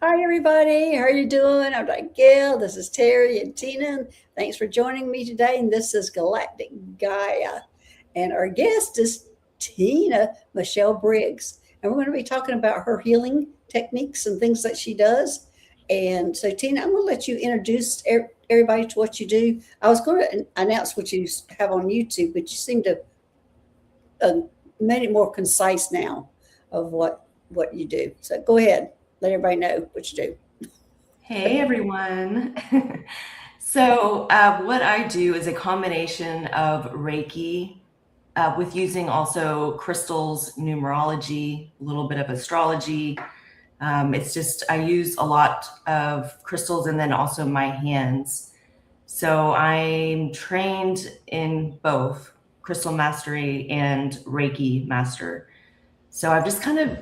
Hi, everybody. How are you doing? I'm like Gail. This is Terry and Tina. Thanks for joining me today. And this is Galactic Gaia. And our guest is Tina Michelle Briggs. And we're going to be talking about her healing techniques and things that she does. And so, Tina, I'm going to let you introduce everybody to what you do. I was going to announce what you have on YouTube, but you seem to uh, made it more concise now of what you do. So go ahead, let everybody know what you do. Hey everyone. What I do is a combination of Reiki with using also crystals, numerology, a little bit of astrology. I use a lot of crystals and then also my hands. So I'm trained in both crystal mastery and Reiki master. So I've just kind of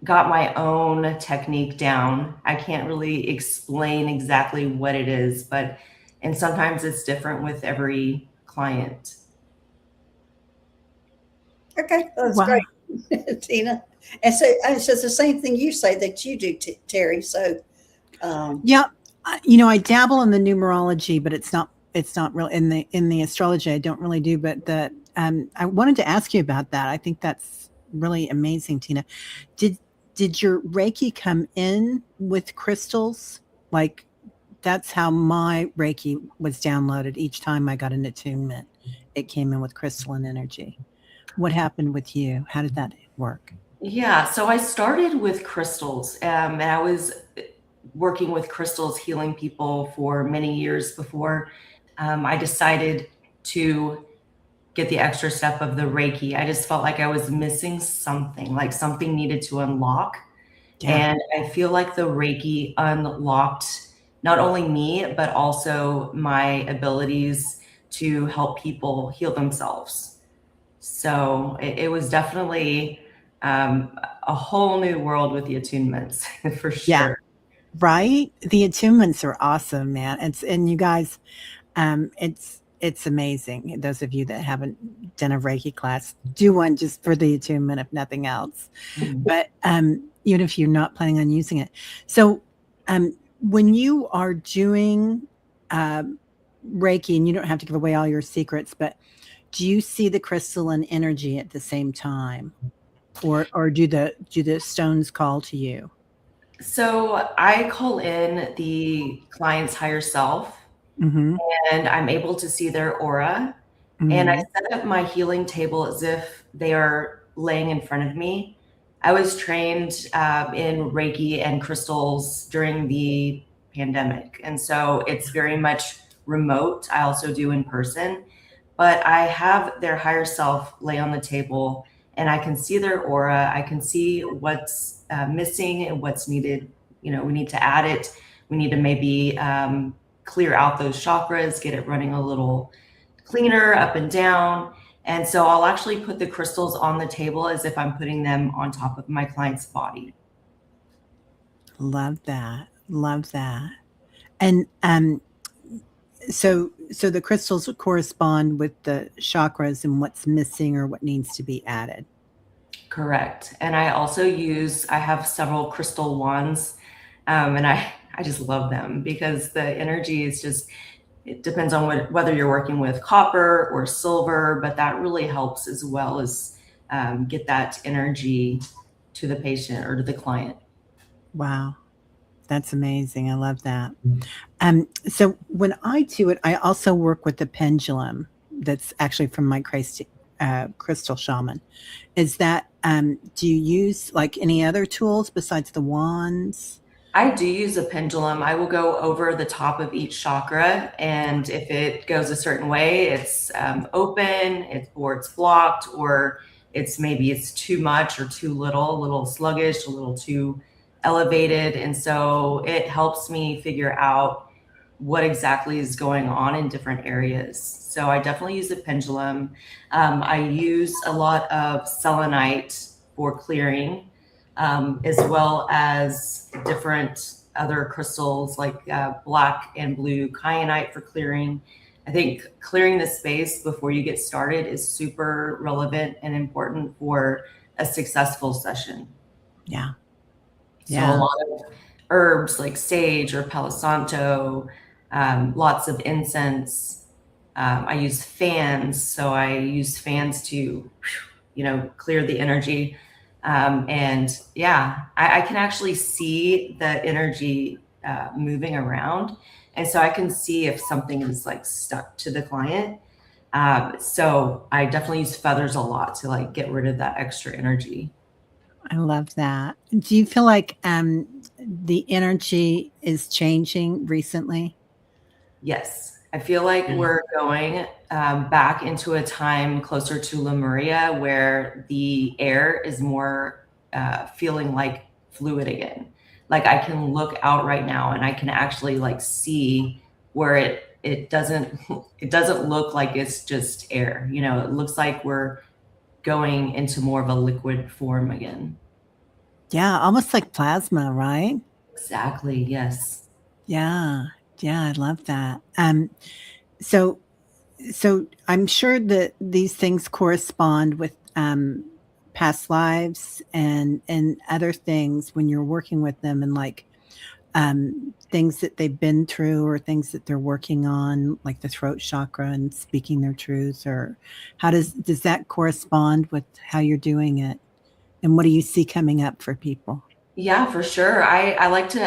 got my own technique down. I can't really explain exactly what it is, and sometimes it's different with every client. Okay, that's Wow. great, Tina. And so it's the same thing you say that you do, Terry. So, Yeah. I dabble in the numerology, but it's not really in the astrology. I don't really do, but I wanted to ask you about that. I think that's really amazing, Tina. Did did your Reiki come in with crystals? Like that's how my Reiki was downloaded each time I got an attunement. It came in with crystalline energy. What happened with you? How did that work? Yeah, so I started with crystals, and I was working with crystals, healing people for many years before I decided to get the extra step of the Reiki. I just felt like I was missing something, like something needed to unlock. Yeah. And I feel like the Reiki unlocked not only me, but also my abilities to help people heal themselves. So it was definitely a whole new world with the attunements for Yeah. sure. Right? The attunements are awesome, man. And you guys, it's amazing. Those of you that haven't done a Reiki class, do one just for the attunement, if nothing else. Mhm. But even if you're not planning on using it. So when you are doing um, Reiki, and you don't have to give away all your secrets, but do you see the crystalline energy at the same time? Or do the stones call to you? So I call in the client's higher self Mm-hmm. and I'm able to see their aura. And I Mm-hmm. set up my healing table as if they are laying in front of me. I was trained in Reiki and crystals during the pandemic. And so it's very much remote. I also do in person, but I have their higher self lay on the table and I can see their aura. I can see what's missing and what's needed. We need to add it. We need to maybe clear out those chakras, get it running a little cleaner up and down. And so I'll actually put the crystals on the table as if I'm putting them on top of my client's body. Love that. Love that. And so the crystals correspond with the chakras and what's missing or what needs to be added. Correct. And I have several crystal wands, and I just love them because the energy is just, it depends on whether you're working with copper or silver, but that really helps as well as get that energy to the patient or to the client. Wow, that's amazing. I love that. So when I do it, I also work with the pendulum that's actually from my crystal shaman. Is that do you use like any other tools besides the wands? I do use a pendulum. I will go over the top of each chakra, and if it goes a certain way, it's open, or it's blocked, or it's too much or too little, a little sluggish, a little too elevated, and so it helps me figure out what exactly is going on in different areas. So I definitely use a pendulum. I use a lot of selenite for clearing, as well as different other crystals like black and blue kyanite for clearing. I think clearing the space before you get started is super relevant and important for a successful session. Yeah. So a lot of herbs like sage or Palo Santo, lots of incense. I use fans. So I use fans to, clear the energy. And yeah, I can actually see the energy moving around. And so I can see if something is like stuck to the client. So I definitely use feathers a lot to like get rid of that extra energy. I love that. Do you feel like the energy is changing recently? Yes, I feel like we're going back into a time closer to Lemuria where the air is more feeling like fluid again. Like I can look out right now and I can actually like see where it doesn't it doesn't look like it's just air. It looks like we're going into more of a liquid form again. Yeah, almost like plasma, right? Exactly. Yes. Yeah. Yeah, I love that. So I'm sure that these things correspond with past lives and other things when you're working with them, and like things that they've been through or things that they're working on, like the throat chakra and speaking their truths. Or how does that correspond with how you're doing it? And what do you see coming up for people? Yeah, for sure. I like to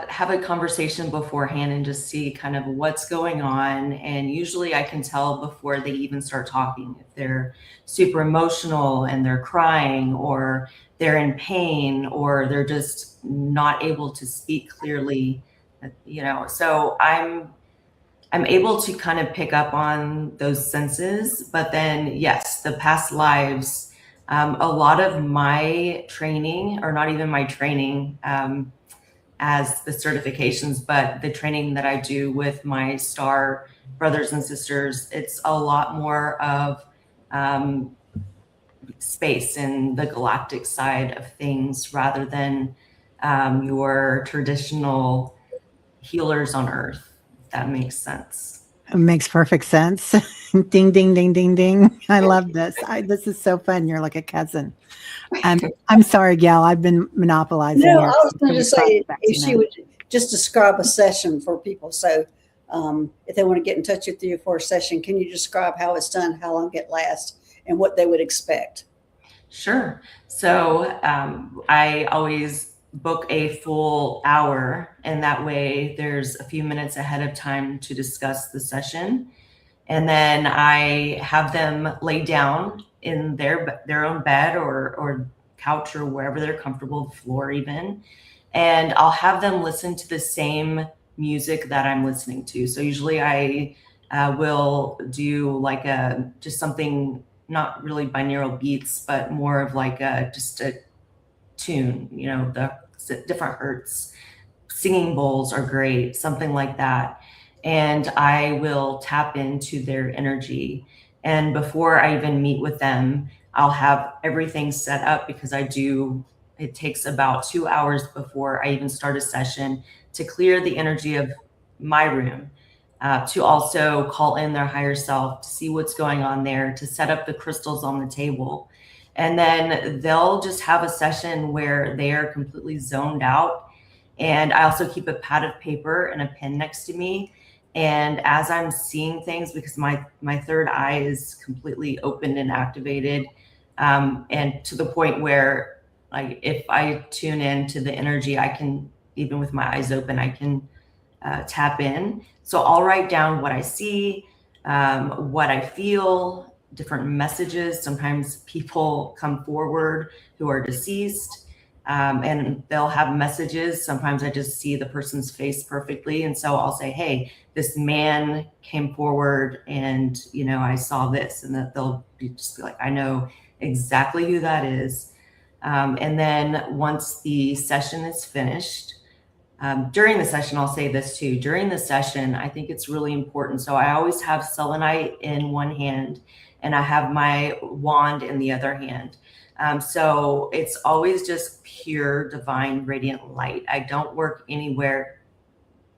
have a conversation beforehand and just see kind of what's going on. And usually I can tell before they even start talking if they're super emotional and they're crying, or they're in pain, or they're just not able to speak clearly, So I'm able to kind of pick up on those senses. But then, yes, the past lives, a lot of my training, or not even my training as the certifications, but the training that I do with my star brothers and sisters, it's a lot more of space and the galactic side of things rather than your traditional healers on Earth, if that makes sense. It makes perfect sense. Ding, ding, ding, ding, ding. I love this. This is so fun. You're like a cousin. I'm sorry, Gail. I've been monopolizing No, I your. was going to say if she would just describe a session for people. So if they want to get in touch with you for a session, can you describe how it's done, how long it lasts, and what they would expect? Sure. So I always book a full hour, and that way there's a few minutes ahead of time to discuss the session. And then I have them lay down in their own bed or couch or wherever they're comfortable, the floor even. And I'll have them listen to the same music that I'm listening to. So usually I will do like just something, not really binaural beats, but more of like just a tune, the different hertz. Singing bowls are great, something like that. And I will tap into their energy. And before I even meet with them, I'll have everything set up because it takes about 2 hours before I even start a session to clear the energy of my room, to also call in their higher self, to see what's going on there, to set up the crystals on the table. And then they'll just have a session where they are completely zoned out. And I also keep a pad of paper and a pen next to me. And as I'm seeing things, because my third eye is completely opened and activated, and to the point where, like, if I tune in to the energy, I can, even with my eyes open, I can tap in. So I'll write down what I see, what I feel, different messages. Sometimes people come forward who are deceased. And they'll have messages. Sometimes I just see the person's face perfectly. And so I'll say, hey, this man came forward and, I saw this. And that they'll just be like, I know exactly who that is. And then once the session is finished, during the session, I'll say this too. During the session, I think it's really important. So I always have selenite in one hand and I have my wand in the other hand. So it's always just pure, divine, radiant light. I don't work anywhere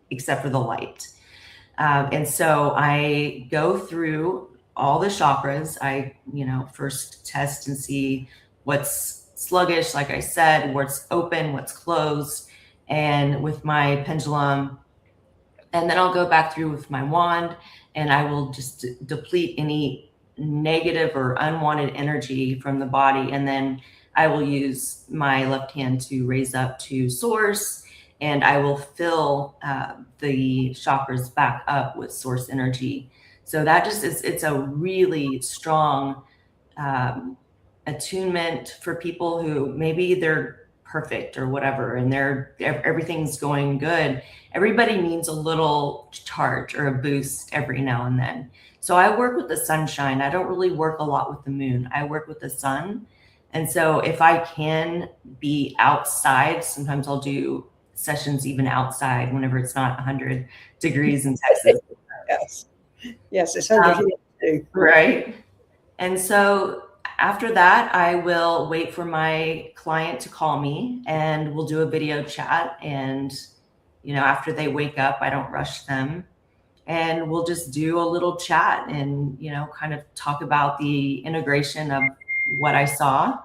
except for the light. And so I go through all the chakras. I, first test and see what's sluggish, like I said, what's open, what's closed, and with my pendulum. And then I'll go back through with my wand and I will just deplete any negative or unwanted energy from the body. And then I will use my left hand to raise up to source, and I will fill the chakras back up with source energy. So that just is, it's a really strong attunement for people who maybe they're perfect or whatever, and everything's going good. Everybody needs a little charge or a boost every now and then. So I work with the sunshine. I don't really work a lot with the moon. I work with the sun. And so if I can be outside, sometimes I'll do sessions even outside whenever it's not 100 degrees in Texas. Yes. Yes, it's 100 here too. Right. And so after that, I will wait for my client to call me and we'll do a video chat. And, you know, after they wake up, I don't rush them. And we'll just do a little chat and, you know, kind of talk about the integration of what I saw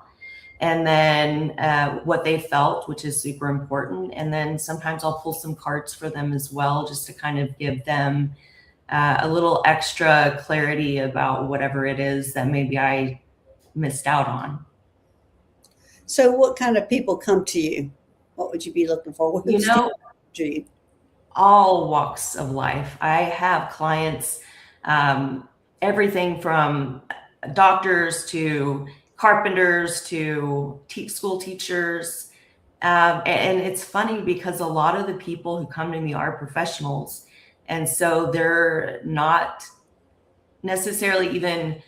and then what they felt, which is super important. And then sometimes I'll pull some cards for them as well, just to kind of give them a little extra clarity about whatever it is that maybe I missed out on. So what kind of people come to you? What would you be looking for? You know, you? all walks of life. I have clients, everything from doctors to carpenters to school teachers. And it's funny because a lot of the people who come to me are professionals. And so they're not necessarily even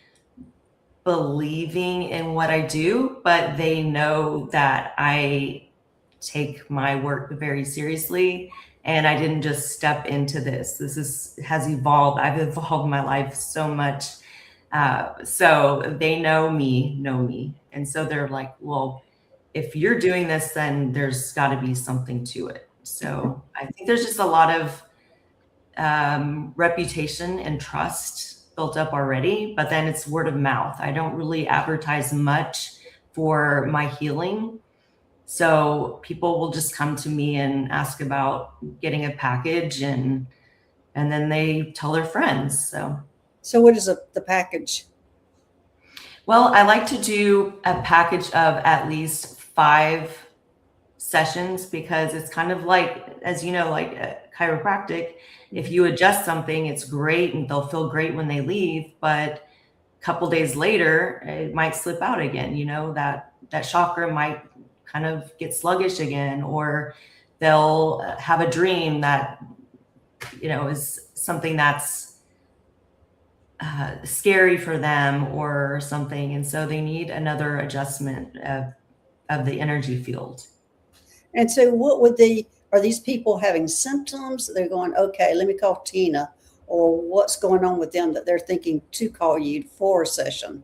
believing in what I do, but they know that I take my work very seriously. And I didn't just step into this. This has evolved. I've evolved my life so much. So they know me. And so they're like, well, if you're doing this, then there's got to be something to it. So I think there's just a lot of reputation and trust built up already, but then it's word of mouth. I don't really advertise much for my healing. So people will just come to me and ask about getting a package and then they tell their friends. So what is the package? Well, I like to do a package of at least 5 sessions because it's kind of like, as you know, like chiropractic, if you adjust something, it's great and they'll feel great when they leave, but a couple days later, it might slip out again. You know, that chakra might kind of get sluggish again, or they'll have a dream that, you know, is something that's scary for them or something. And so they need another adjustment of the energy field. And so are these people having symptoms? They're going, okay, let me call Tina, or what's going on with them that they're thinking to call you for a session?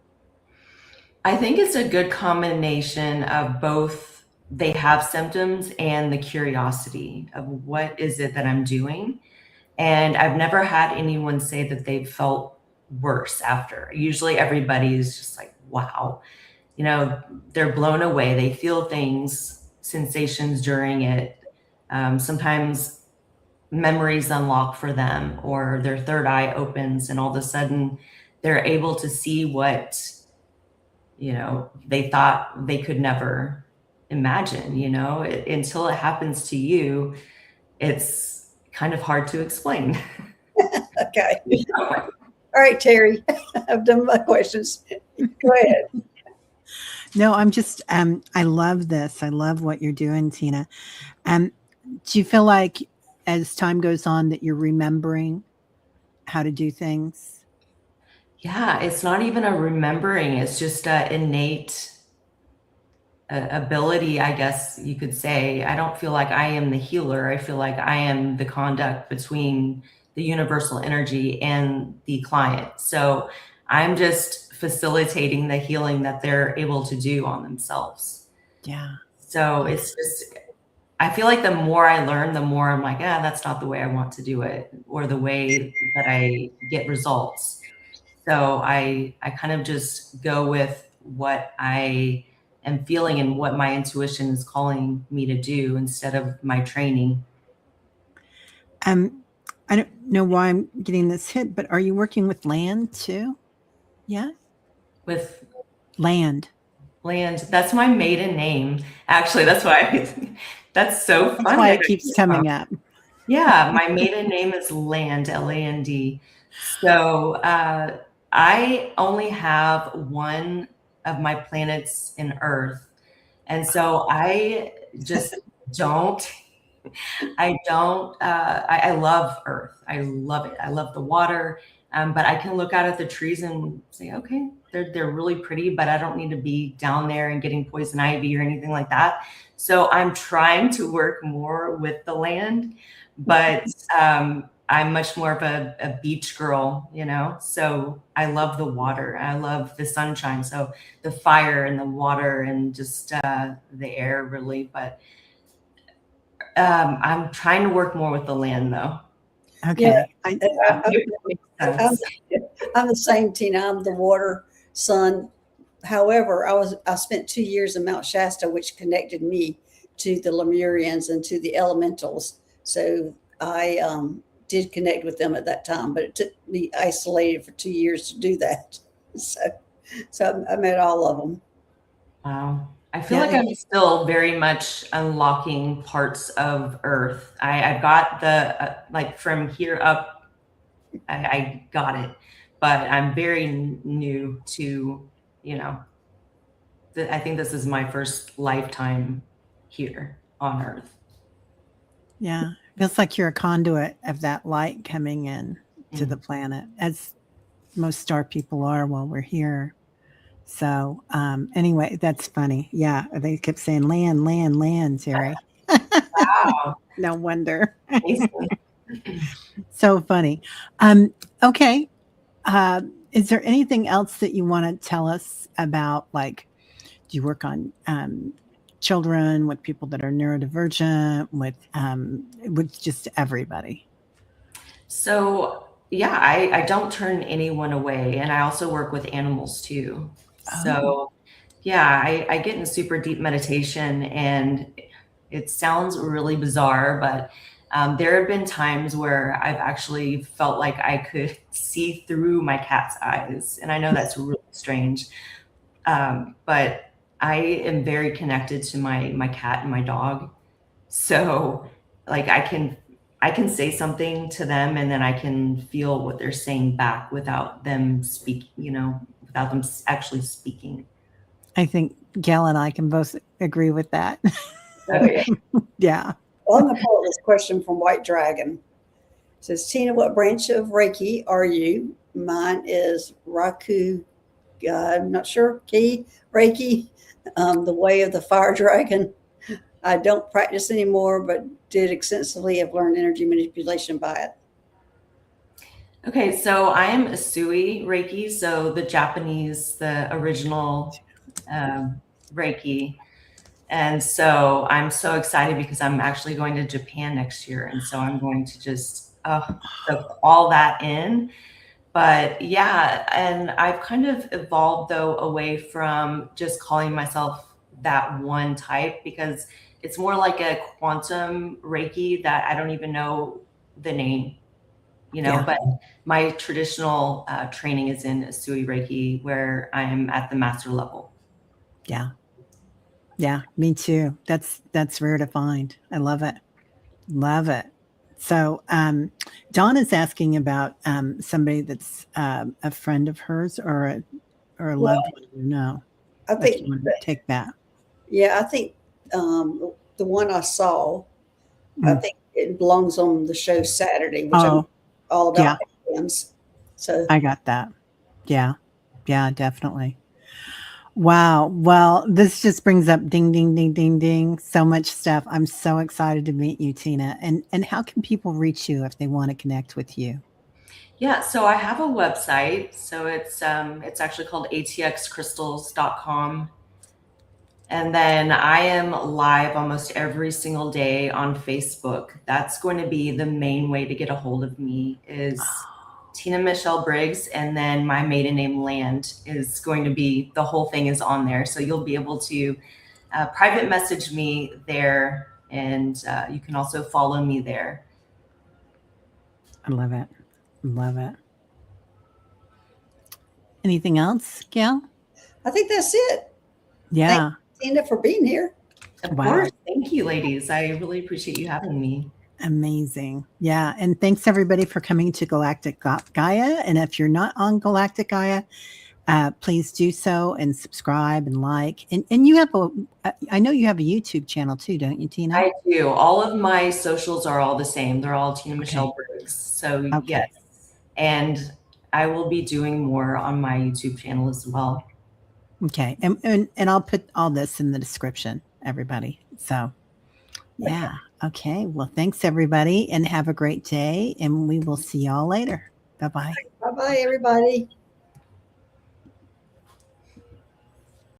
I think it's a good combination of both. They have symptoms and the curiosity of what is it that I'm doing. And I've never had anyone say that they felt worse after. Usually everybody is just like, wow, you know, they're blown away. They feel things, sensations during it. Sometimes memories unlock for them, or their third eye opens and all of a sudden they're able to see what, you know, they thought they could never imagine. You know, until it happens to you, it's kind of hard to explain. Okay. All right, Teri, I've done my questions. Go ahead. No, I'm just, I love this. I love what you're doing, Tina. Do you feel like as time goes on that you're remembering how to do things? Yeah, it's not even a remembering. It's just an innate ability, I guess you could say. I don't feel like I am the healer. I feel like I am the conduct between the universal energy and the client. So I'm just facilitating the healing that they're able to do on themselves. Yeah. So it's just, I feel like the more I learn, the more I'm like, that's not the way I want to do it, or the way that I get results. So I kind of just go with what I am feeling and what my intuition is calling me to do instead of my training. I don't know why I'm getting this hit, but are you working with land too? Yeah. With Land. That's my maiden name. Actually, that's why that's so funny. That's why it keeps coming up. Yeah, my maiden name is Land, Land. So I only have one of my planets in Earth. And so I just don't, I love Earth. I love it. I love the water. But I can look out at the trees and say, okay, they're really pretty, but I don't need to be down there and getting poison ivy or anything like that. So I'm trying to work more with the land, but I'm much more of a beach girl, you know? So I love the water. I love the sunshine. So the fire and the water and just the air really, but I'm trying to work more with the land though. Okay. Yeah, I'm the same, Tina. I'm the water, sun. However, I spent 2 years in Mount Shasta, which connected me to the Lemurians and to the elementals. So I did connect with them at that time, but it took me isolated for 2 years to do that. So I met all of them. Wow. I feel like I'm still very much unlocking parts of Earth. I've got the, like from here up, I got it, but I'm very new to, you know, I think this is my first lifetime here on Earth. Yeah. Feels like you're a conduit of that light coming in to the planet, as most star people are while we're here. So anyway, that's funny. Yeah. They kept saying land, land, land, Teri. Wow. No wonder. Amazing. So funny. Okay. Is there anything else that you want to tell us about? Like, do you work on children, with people that are neurodivergent, with just everybody? So yeah, I don't turn anyone away, and I also work with animals too. So yeah, I get in super deep meditation, and it sounds really bizarre, but there have been times where I've actually felt like I could see through my cat's eyes. And I know that's really strange, but I am very connected to my cat and my dog. So like I can say something to them and then I can feel what they're saying back without them speaking, you know, without them actually speaking. I think Gail and I can both agree with that. Okay. Yeah. Well, I'm going to pull this question from White Dragon. It says, Tina, what branch of Reiki are you? Mine is Raku, I'm not sure, Ki, Reiki, the way of the fire dragon. I don't practice anymore, but did extensively have learned energy manipulation by it. Okay, so I am Usui Reiki, so the Japanese, the original Reiki. And so I'm so excited because I'm actually going to Japan next year. And so I'm going to just soak all that in. But yeah, and I've kind of evolved though away from just calling myself that one type, because it's more like a quantum Reiki that I don't even know the name, you know, but my traditional training is in Usui Reiki, where I am at the master level. Yeah. Yeah, me too. That's rare to find. I love it. Love it. So Dawn is asking about somebody that's a friend of hers or a loved one. No, I think you want to take that. Yeah, I think the one I saw, I think it belongs on the show Saturday, which I'm all about aliens. So I got that. Yeah. Yeah, definitely. Wow. Well, this just brings up ding, ding, ding, ding, ding. So much stuff. I'm so excited to meet you, Tina. And how can people reach you if they want to connect with you? Yeah, so I have a website. So it's actually called atxcrystals.com. And then I am live almost every single day on Facebook. That's going to be the main way to get a hold of me, is Tina Michelle Briggs, and then my maiden name Land is going to be, the whole thing is on there. So you'll be able to private message me there, and you can also follow me there. I love it. Love it. Anything else, Gail? I think that's it. Yeah. Thanks, Tina, for being here. Of Wow. course. Thank you, ladies. I really appreciate you having me. Amazing. Yeah. And thanks everybody for coming to Galactic Gaia. And if you're not on Galactic Gaia, please do so and subscribe and like. And you have I know you have a YouTube channel too, don't you, Tina? I do. All of my socials are all the same. They're all Tina Michelle Briggs. So yes. And I will be doing more on my YouTube channel as well. Okay. And I'll put all this in the description, everybody. So yeah. Okay. Well, thanks everybody and have a great day. And we will see y'all later. Bye-bye. Bye-bye, everybody.